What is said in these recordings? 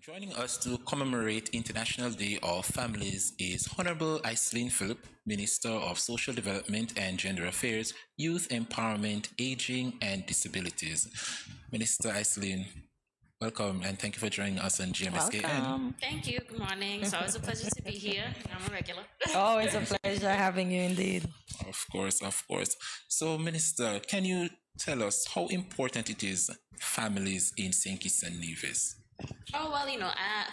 Joining us to commemorate International Day of Families is Honorable Isalean Phillip, Minister of Social Development and Gender Affairs, Youth Empowerment, Aging and Disabilities. Minister Isalean, welcome and thank you for joining us on GMSKN. Welcome. Thank you. Good morning. It's always a pleasure to be here. I'm a regular. Always a pleasure having you indeed. Of course. So, Minister, can you tell us how important it is families in St. Kitts and Nevis? Oh, well,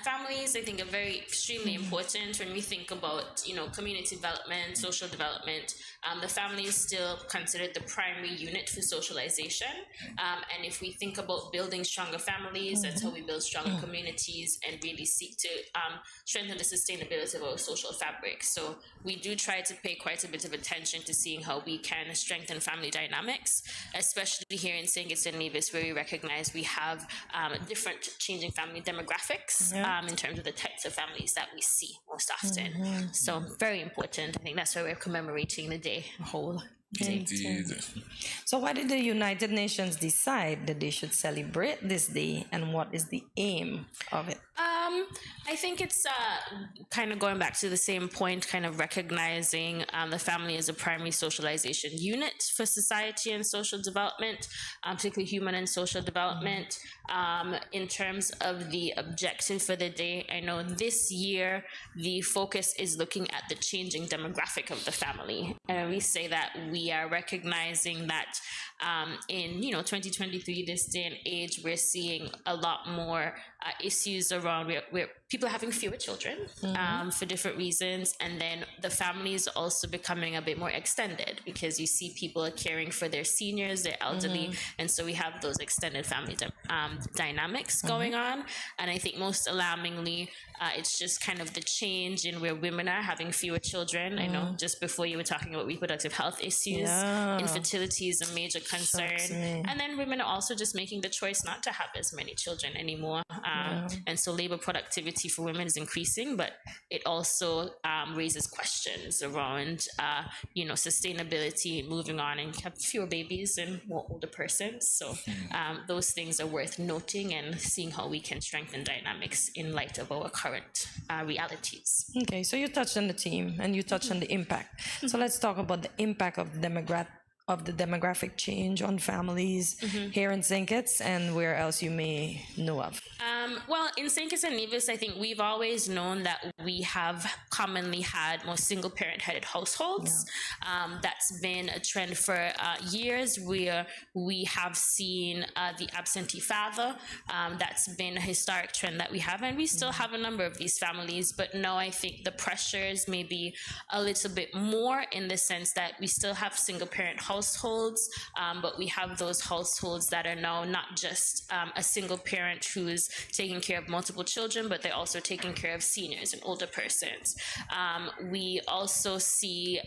families, I think, are very extremely important when we think about, community development, social development. The family is still considered the primary unit for socialization. And if we think about building stronger families, that's how we build stronger communities and really seek to strengthen the sustainability of our social fabric. So we do try to pay quite a bit of attention to seeing how we can strengthen family dynamics, especially here in St. Kitts and Nevis, where we recognize we have different changing family demographics in terms of the types of families that we see most often. So very important. I think that's why we're commemorating the day whole. Indeed. So why did the United Nations decide that they should celebrate this day, and what is the aim of it? I think it's kind of going back to the same point, kind of recognizing the family as a primary socialization unit for society and social development, particularly human and social development. In terms of the objective for the day, I know this year the focus is looking at the changing demographic of the family. And we say that we are recognizing that in 2023, this day and age, we're seeing a lot more issues around where people are having fewer children for different reasons, and then the family is also becoming a bit more extended because you see people are caring for their seniors, their elderly, and so we have those extended family dynamics going on. And I think most alarmingly, it's just kind of the change in where women are having fewer children. I know just before you were talking about reproductive health issues, infertility is a major concern, and then women are also just making the choice not to have as many children anymore. And so labor productivity for women is increasing, but it also raises questions around sustainability, moving on and have fewer babies and more older persons. So those things are worth noting and seeing how we can strengthen dynamics in light of our current realities. Okay, so you touched on the team and you touched on the impact. So let's talk about the impact of the demographic change on families here in St. Kitts and where else you may know of. Well, in St. Kitts and Nevis, I think we've always known that we have commonly had more single-parent headed households. That's been a trend for years, where we have seen the absentee father. That's been a historic trend that we have, and we still have a number of these families, but now I think the pressures may be a little bit more in the sense that we still have single-parent households, but we have those households that are now not just a single parent who's taking care of multiple children, but they're also taking care of seniors and older persons. We also see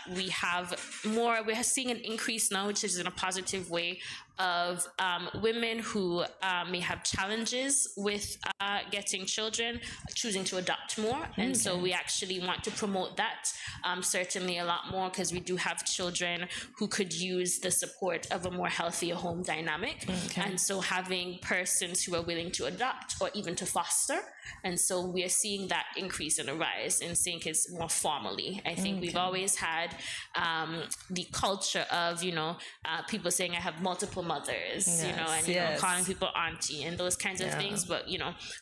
we're seeing an increase now, which is in a positive way, of women who may have challenges with getting children, choosing to adopt more. And so we actually want to promote that certainly a lot more, because we do have children who could use the support of a more healthier home dynamic. And so having persons who are willing to adopt or even to foster. And so we are seeing that increase and a rise in St. Kitts more formally. I think we've always had the culture of, people saying I have multiple mothers, calling people auntie and those kinds of things. But,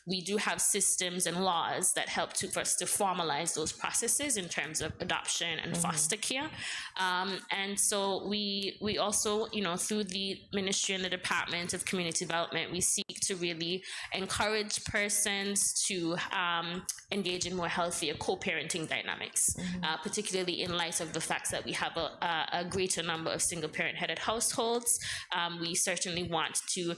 we do have systems and laws that help for us to formalize those processes in terms of adoption and foster care. And so we also, through the ministry and the Department of Community Development, we seek to really encourage persons to engage in more healthier co-parenting dynamics, particularly in light of the fact that we have a greater number of single-parent headed households. We certainly want to,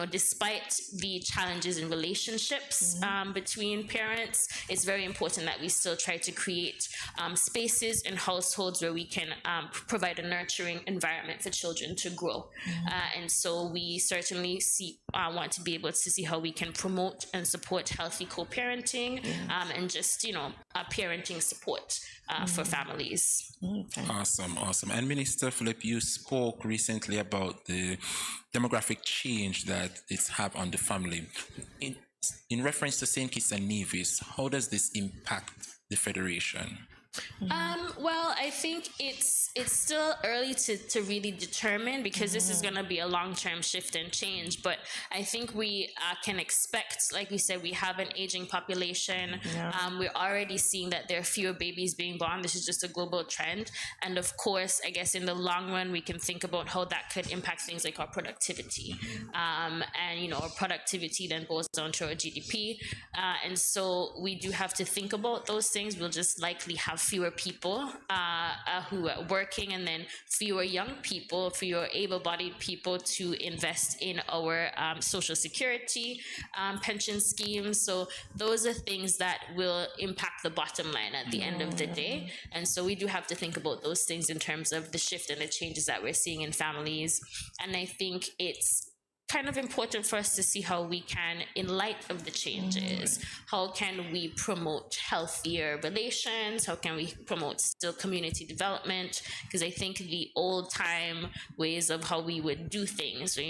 despite the challenges in relationships between parents, it's very important that we still try to create spaces in households where we can provide a nurturing environment for children to grow. And so we certainly want to be able to see how we can promote and support healthy co-parenting and just, parenting support for families. Awesome. And Minister Phillip, you spoke recently about the demographic change that it's have on the family. in reference to St. Kitts and Nevis, how does this impact the Federation? Well, I think it's still early to really determine, because this is going to be a long-term shift and change. But I think we can expect, like we said, we have an aging population. We're already seeing that there are fewer babies being born. This is just a global trend. And of course, I guess in the long run, we can think about how that could impact things like our productivity. And, our productivity then boils down to our GDP. And so we do have to think about those things. We'll just likely have fewer people who are working, and then fewer young people, fewer able-bodied people to invest in our social security, pension schemes. So those are things that will impact the bottom line at the end of the day. And so we do have to think about those things in terms of the shift and the changes that we're seeing in families. And I think it's kind of important for us to see how we can, in light of the changes, how can we promote healthier relations? How can we promote still community development? Because I think the old time ways of how we would do things, or,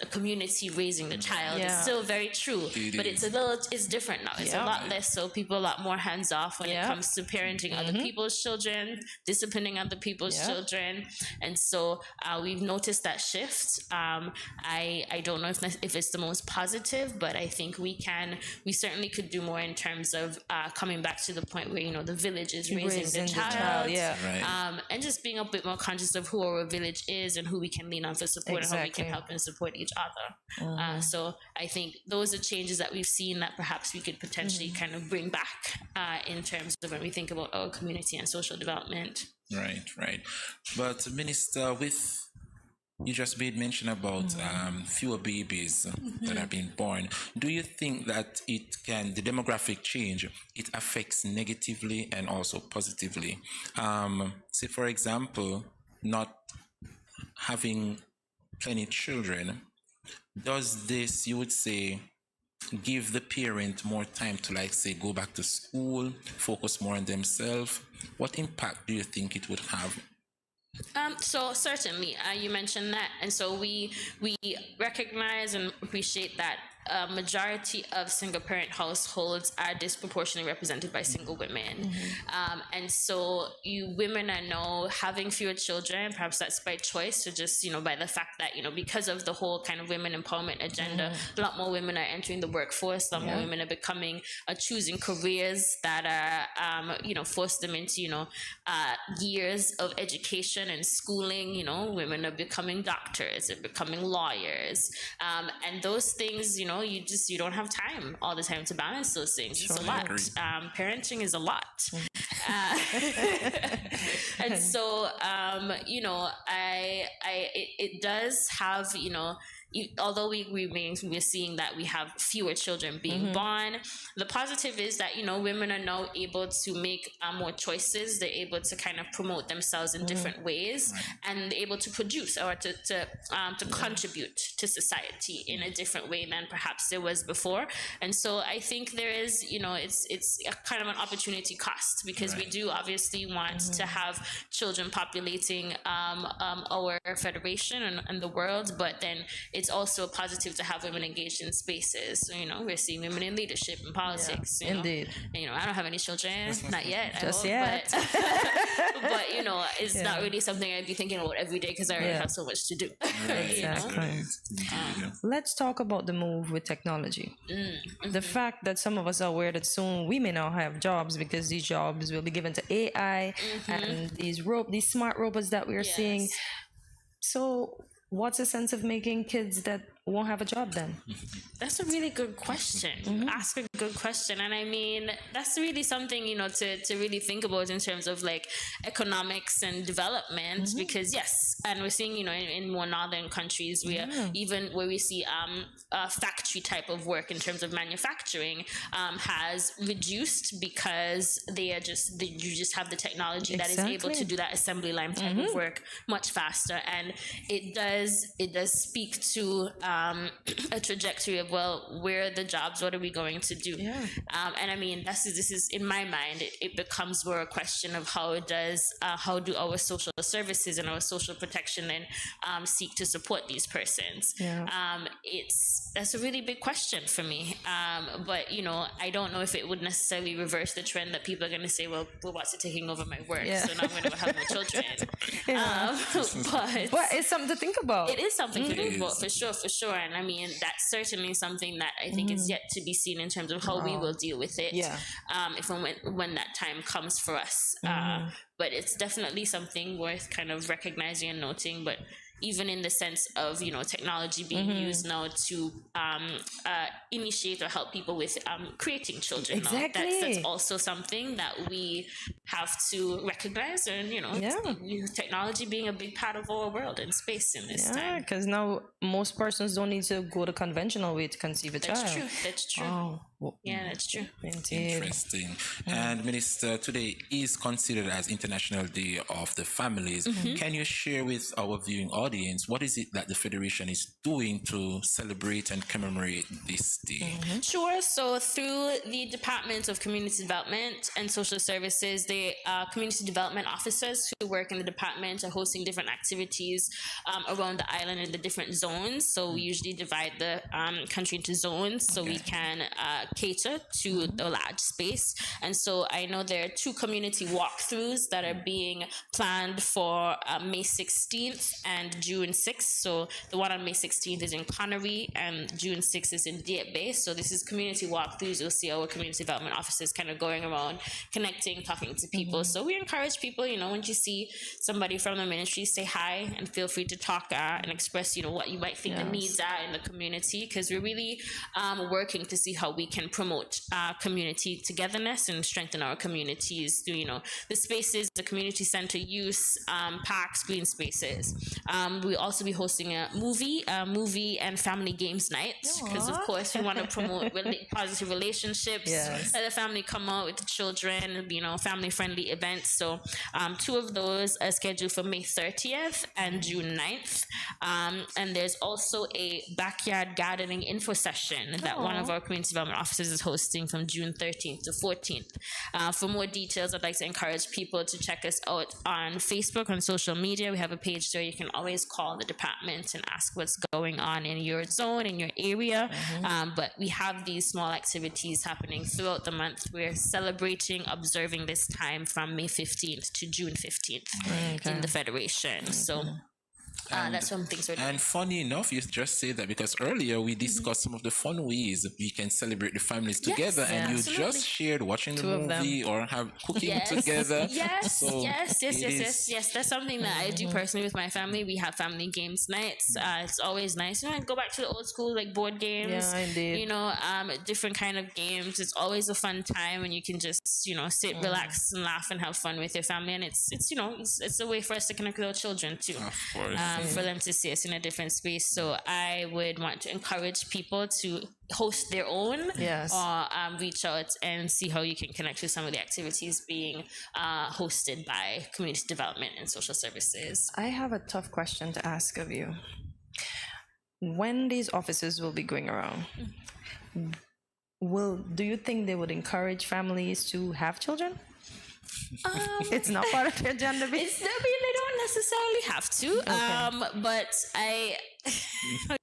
a community raising the child is still very true, but it's different now. It's a lot less so. People are a lot more hands off when it comes to parenting other people's children, disciplining other people's children. And so we've noticed that shift. I don't know if it's the most positive, but I think we certainly could do more in terms of coming back to the point where, the village is raising the child. And just being a bit more conscious of who our village is and who we can lean on for support, and how we can help and support each other. So I think those are changes that we've seen that perhaps we could potentially kind of bring back in terms of when we think about our community and social development. Right. But Minister, you just made mention about fewer babies that are being born. Do you think that the demographic change, it affects negatively and also positively? Say, for example, not having plenty children, does this, you would say, give the parent more time to, like, say, go back to school, focus more on themselves? What impact do you think it would have? So certainly, you mentioned that, and so we recognize and appreciate that a majority of single-parent households are disproportionately represented by single women. And so women are now having fewer children. Perhaps that's by choice, so just, by the fact that, because of the whole kind of women empowerment agenda, a lot more women are entering the workforce. A lot more women are choosing careers that are, force them into, years of education and schooling. Women are becoming doctors, they're becoming lawyers. And those things, you don't have time all the time to balance those things. It's a lot. Parenting is a lot. And so, it does have, although we're seeing that we have fewer children being born, the positive is that, women are now able to make more choices. They're able to kind of promote themselves in different ways, and able to produce or to contribute to society in a different way than perhaps there was before. And so I think there is, it's a kind of an opportunity cost, because we do obviously want to have children populating our federation and the world, but then it's also a positive to have women engaged in spaces. So, we're seeing women in leadership and politics. Indeed. And, I don't have any children, not yet. Just yet. But it's not really something I'd be thinking about every day, because I already have so much to do. Exactly. Let's talk about the move with technology. The fact that some of us are aware that soon we may now have jobs, because these jobs will be given to AI and these smart robots that we are seeing. So what's the sense of making kids that won't have a job then? That's a really good question. Ask a good question. And I mean, that's really something, to really think about in terms of like economics and development, because yes, and we're seeing, in more northern countries, we are even where we see factory type of work in terms of manufacturing has reduced, because you just have the technology that is able to do that assembly line type of work much faster. And it does speak to a trajectory of, well, where are the jobs, what are we going to do? And I mean, this is in my mind, it becomes more a question of how do our social services and our social protection then seek to support these persons. That's a really big question for me, but you know, I don't know if it would necessarily reverse the trend that people are going to say, well, robots are taking over my work, so now I'm going to have no children. But it's something to think about. It is something to think about, for sure. And I mean, that's certainly something that I think is yet to be seen in terms of how we will deal with it, if and when that time comes for us. But it's definitely something worth kind of recognizing and noting. But even in the sense of, you know, technology being used now to initiate or help people with creating children. Exactly. Now, that's also something that we have to recognize, and, you know, technology being a big part of our world and space in this time. Because now most persons don't need to go the conventional way to conceive a child. That's true. Yeah, that's true. Interesting. And Minister, today is considered as International Day of the Families. Can you share with our viewing audience what is it that the Federation is doing to celebrate and commemorate this day? Sure. So through the Department of Community Development and Social Services, the community development officers who work in the department are hosting different activities around the island in the different zones. So we usually divide the country into zones so we can cater to the large space. And so I know there are 2 community walkthroughs that are being planned for May 16th and June 6th. So the one on May 16th is in Connery and June 6th is in Deep Bay. So this is community walkthroughs. You'll see our community development officers kind of going around, connecting, talking to people. So we encourage people, you know, when you see somebody from the ministry, say hi and feel free to talk and express, you know, what you might think the needs are in the community, because we're really working to see how we can promote community togetherness and strengthen our communities through, you know, the spaces, the community center use, parks, green spaces. We'll also be hosting a movie and family games night, because of course we want to promote positive relationships. Let the family come out with the children, you know, family friendly events. So 2 of those are scheduled for May 30th and June 9th. And there's also a backyard gardening info session that one of our community development officers is hosting from June 13th to 14th. For more details, I'd like to encourage people to check us out on Facebook, on social media. We have a page there. You can always call the department and ask what's going on in your zone, in your area. But we have these small activities happening throughout the month. We're celebrating, observing this time from May 15th to June 15th in the Federation. So that's some things we're doing. And funny enough, you just say that because earlier we discussed some of the fun ways we can celebrate the families together, and you just shared watching the movie or have cooking together. Yes. That's something that I do personally with my family. We have family games nights. It's always nice. You know, I go back to the old school like board games. Yeah, indeed. You know, different kind of games. It's always a fun time when you can just, you know, sit, relax, and laugh and have fun with your family. And it's you know, it's a way for us to connect with our children too. Of course. For them to see us in a different space. So I would want to encourage people to host their own or reach out and see how you can connect with some of the activities being hosted by community development and social services. I have a tough question to ask of you. When these officers will be going around, do you think they would encourage families to have children? It's not part of their gender. I mean, they don't necessarily have to, but I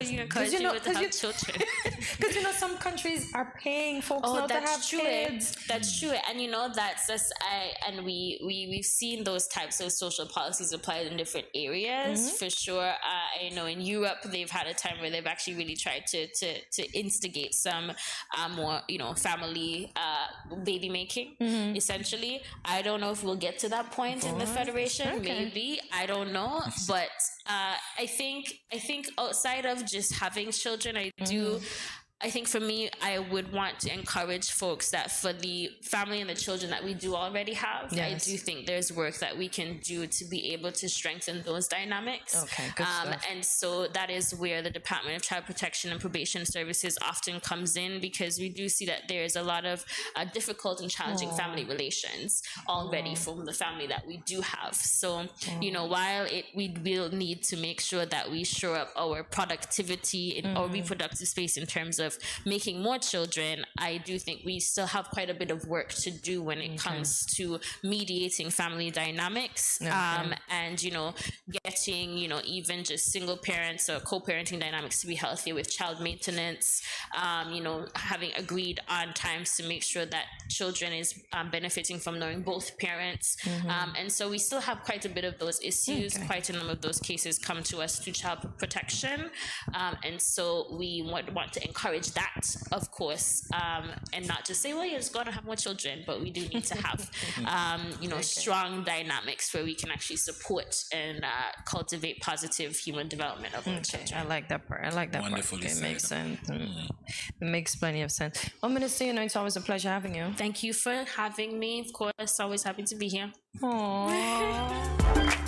encourage people to have children. Because, you know, some countries are paying folks now to have kids. That's true. And, you know, that's just, we've seen those types of social policies applied in different areas, for sure. I know in Europe, they've had a time where they've actually really tried to instigate some more, you know, family baby making, essentially. I don't know if we'll get to that point in the Federation. Maybe. I don't know. But I think outside of just having children, I think for me, I would want to encourage folks that for the family and the children that we do already have, Yes. I do think there's work that we can do to be able to strengthen those dynamics. Okay, good stuff. And so that is where the Department of Child Protection and Probation Services often comes in, because we do see that there is a lot of difficult and challenging family relations already from the family that we do have. So, while we will need to make sure that we shore up our productivity in our reproductive space in terms of making more children, I do think we still have quite a bit of work to do when it comes to mediating family dynamics, and getting even just single parents or co-parenting dynamics to be healthy with child maintenance, having agreed on times to make sure that children is benefiting from knowing both parents, and so we still have quite a bit of those issues. Quite a number of those cases come to us through child protection, and so we want to encourage that, of course, and not just say, well, you just got to have more children, but we do need to have strong dynamics where we can actually support and cultivate positive human development of our children. I like that part. Wonderfully It said. makes sense. It makes plenty of sense. Minister, it's always a pleasure having you. Thank you for having me. Of course, always happy to be here. Aww.